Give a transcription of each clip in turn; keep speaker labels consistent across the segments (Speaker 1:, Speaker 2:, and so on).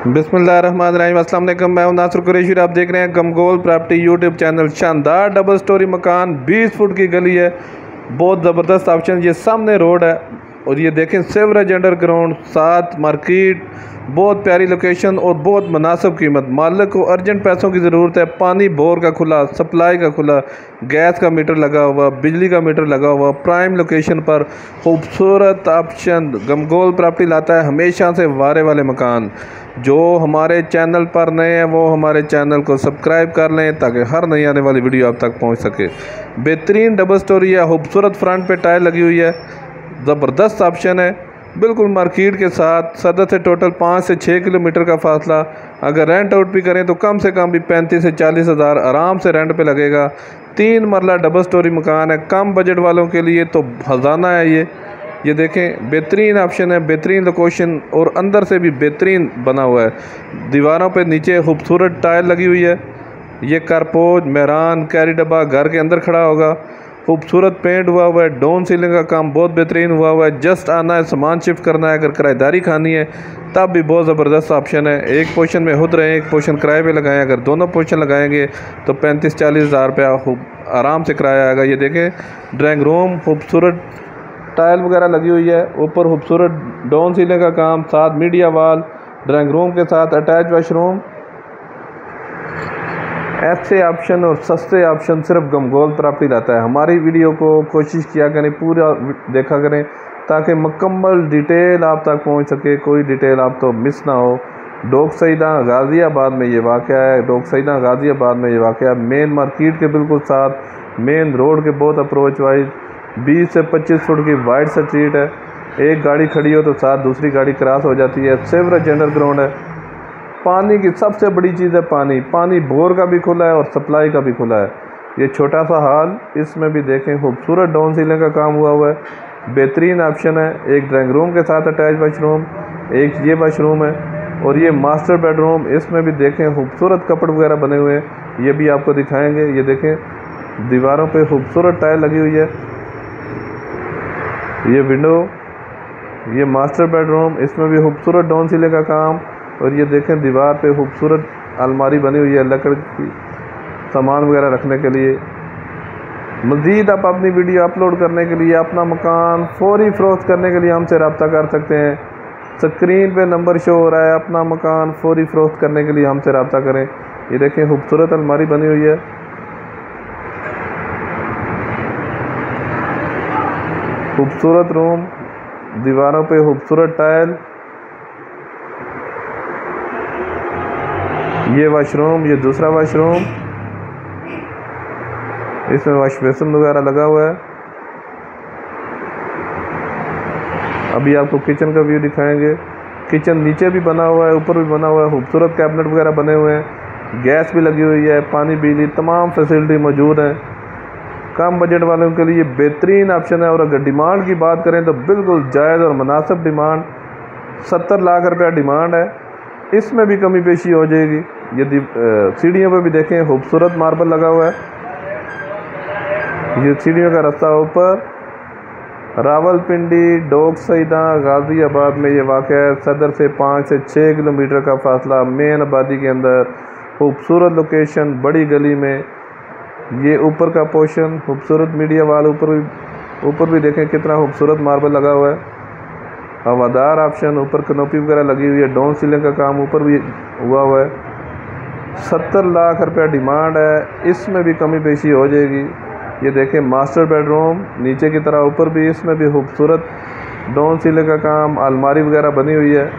Speaker 1: बिस्मिल्लाहिर्रहमानिर्रहीम। अस्सलाम वालेकुम। मैं हूं नासिर कुरैशी और आप देख रहे हैं गमगोल प्रॉपर्टी यूट्यूब चैनल। शानदार डबल स्टोरी मकान, 20 फुट की गली है, बहुत ज़बरदस्त ऑप्शन। ये सामने रोड है और ये देखें सेवरेज अंडरग्राउंड, साथ मार्केट, बहुत प्यारी लोकेशन और बहुत मुनासिब कीमत। मालिक को अर्जेंट पैसों की ज़रूरत है। पानी बोर का खुला, सप्लाई का खुला, गैस का मीटर लगा हुआ, बिजली का मीटर लगा हुआ, प्राइम लोकेशन पर खूबसूरत ऑप्शन। गमगोल प्रॉपर्टी लाता है हमेशा से वारे वाले मकान। जो हमारे चैनल पर नए हैं वो हमारे चैनल को सब्सक्राइब कर लें ताकि हर नई आने वाली वीडियो आप तक पहुंच सके। बेहतरीन डबल स्टोरी है, खूबसूरत फ्रंट पे टाइल लगी हुई है, ज़बरदस्त ऑप्शन है, बिल्कुल मार्केट के साथ। सदर से टोटल 5 से 6 किलोमीटर का फासला। अगर रेंट आउट भी करें तो कम से कम भी 35 से 40 हज़ार आराम से रेंट पे लगेगा। 3 मरला डबल स्टोरी मकान है। कम बजट वालों के लिए तो खजाना है ये देखें, बेहतरीन ऑप्शन है, बेहतरीन लोकेशन और अंदर से भी बेहतरीन बना हुआ है। दीवारों पे नीचे खूबसूरत टाइल लगी हुई है। ये कारपोज, मेहरान, कैरी डब्बा घर के अंदर खड़ा होगा। खूबसूरत पेंट हुआ हुआ है। डाउन सीलिंग का काम बहुत बेहतरीन हुआ हुआ है। जस्ट आना है, सामान शिफ्ट करना है। अगर किराएदारी खानी है तब भी बहुत ज़बरदस्त ऑप्शन है। एक पोर्शन में खुद रहें, एक पोर्शन किराए पे लगाएं। अगर दोनों पोर्शन लगाएंगे तो 35-40 हज़ार रुपया आराम से किराया आएगा। ये देखें, ड्राइंग रूम, खूबसूरत टाइल वगैरह लगी हुई है। ऊपर खूबसूरत डाउन सीलिंग का काम, साथ मीडिया वाल, ड्राइंग रूम के साथ अटैच वाशरूम। ऐसे ऑप्शन और सस्ते ऑप्शन सिर्फ गमगोल प्रॉपर्टी लाता है। हमारी वीडियो को कोशिश किया करें, पूरा देखा करें ताकि मुकम्मल डिटेल आप तक पहुंच सके, कोई डिटेल आप तो मिस ना हो। डोक सईदा गाज़ियाबाद में ये वाक़या है। डोक सईदा गाज़ियाबाद में ये वाक़या है। मेन मार्केट के बिल्कुल साथ, मेन रोड के बहुत अप्रोच वाइज 20 से 25 फुट की वाइड स्ट्रीट है। एक गाड़ी खड़ी हो तो साथ दूसरी गाड़ी क्रॉस हो जाती है। सेवरेज अंडरग्राउंड है। पानी की सबसे बड़ी चीज़ है पानी बोर का भी खुला है और सप्लाई का भी खुला है। ये छोटा सा हॉल, इसमें भी देखें खूबसूरत डाउन सीलिंग का काम हुआ है। बेहतरीन ऑप्शन है। एक ड्राइंग रूम के साथ अटैच वाशरूम, एक ये वाशरूम है और ये मास्टर बेडरूम। इसमें भी देखें खूबसूरत कपड़ वगैरह बने हुए हैं, ये भी आपको दिखाएंगे। ये देखें, दीवारों पे खूबसूरत टाइल लगी हुई है। ये विंडो, ये मास्टर बेडरूम, इसमें भी खूबसूरत डाउन सीलिंग का काम। और ये देखें, दीवार पे खूबसूरत अलमारी बनी हुई है लकड़ की, सामान वगैरह रखने के लिए। मज़ीद आप अपनी वीडियो अपलोड करने के लिए, अपना मकान फौरी फ़रोख्त करने के लिए हमसे रब्ता कर सकते हैं। स्क्रीन पे नंबर शो हो रहा है। अपना मकान फौरी फ़रोख्त करने के लिए हमसे रब्ता करें। ये देखें, खूबसूरत अलमारी बनी हुई है। खूबसूरत रूम, दीवारों पे खूबसूरत टाइल। ये वाशरूम, ये दूसरा वाशरूम, इसमें वॉश बेसिन वगैरह लगा हुआ है। अभी आपको किचन का व्यू दिखाएंगे। किचन नीचे भी बना हुआ है, ऊपर भी बना हुआ है। खूबसूरत कैबिनेट वगैरह बने हुए हैं। गैस भी लगी हुई है, पानी, बिजली, तमाम फैसिलिटी मौजूद हैं। कम बजट वालों के लिए बेहतरीन ऑप्शन है। और अगर डिमांड की बात करें तो बिल्कुल जायज़ और मुनासिब डिमांड, 70 लाख रुपया डिमांड है। इसमें भी कमी पेशी हो जाएगी। यदि सीढ़ियों पर भी देखें, खूबसूरत मार्बल लगा हुआ है। ये सीढ़ियों का रास्ता ऊपर। रावलपिंडी, डोक सईदा गाज़ियाबाद में ये वाक़या है। सदर से 5 से 6 किलोमीटर का फासला, मेन आबादी के अंदर, खूबसूरत लोकेशन, बड़ी गली में। ये ऊपर का पोर्शन, खूबसूरत मीडिया वाल, ऊपर भी देखें कितना खूबसूरत मार्बल लगा हुआ है। हवादार ऑप्शन, ऊपर कनोपी वगैरह लगी हुई है। डाउन सीलिंग का काम ऊपर भी हुआ हुआ है। 70 लाख रुपया डिमांड है। इसमें भी कमी पेशी हो जाएगी। ये देखें, मास्टर बेडरूम नीचे की तरह, ऊपर भी, इसमें भी खूबसूरत डाउन सीलिंग का काम, अलमारी वगैरह बनी हुई है।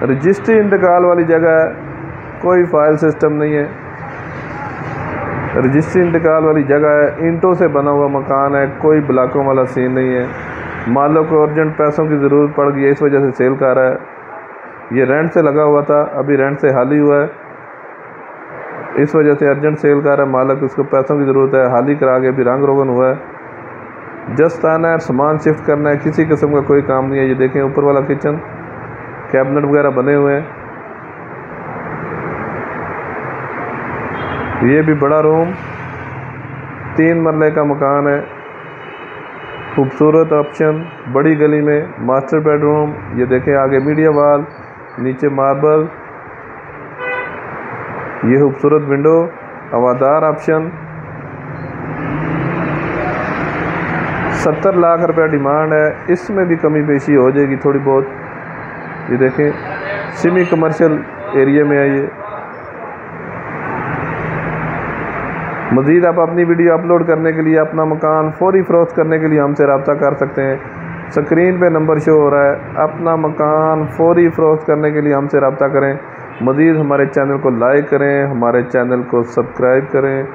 Speaker 1: रजिस्ट्री इंतकाल वाली जगह है, कोई फाइल सिस्टम नहीं है। रजिस्ट्री इंतकाल वाली जगह है। ईंटों से बना हुआ मकान है, कोई ब्लॉकों वाला सीन नहीं है। मालिक को अर्जेंट पैसों की ज़रूरत पड़ गई है, इस वजह से सेल कर रहा है। ये रेंट से लगा हुआ था, अभी रेंट से हाली हुआ है, इस वजह से अर्जेंट सेल कर रहा है। मालिक, उसको पैसों की ज़रूरत है, हाली करा के अभी रंग रोगन हुआ है। जस्ट आना है, सामान शिफ्ट करना है, किसी किस्म का कोई काम नहीं है। ये देखें, ऊपर वाला किचन, कैबिनेट वगैरह बने हुए हैं। ये भी बड़ा रूम, 3 मरले का मकान है। खूबसूरत ऑप्शन, बड़ी गली में, मास्टर बेडरूम। ये देखें, आगे मीडिया वाल, नीचे मार्बल, ये खूबसूरत विंडो, हवादार ऑप्शन, 70 लाख रुपया डिमांड है। इसमें भी कमी पेशी हो जाएगी थोड़ी बहुत। ये देखें सेमी कमर्शियल एरिया में है ये। मज़ीद आप अपनी वीडियो अपलोड करने के लिए, अपना मकान फौरी फ़रोख्त करने के लिए हमसे रब्ता कर सकते हैं। स्क्रीन पे नंबर शो हो रहा है। अपना मकान फौरी फ़रोख्त करने के लिए हमसे रब्ता करें। मज़ीद हमारे चैनल को लाइक करें, हमारे चैनल को सब्सक्राइब करें।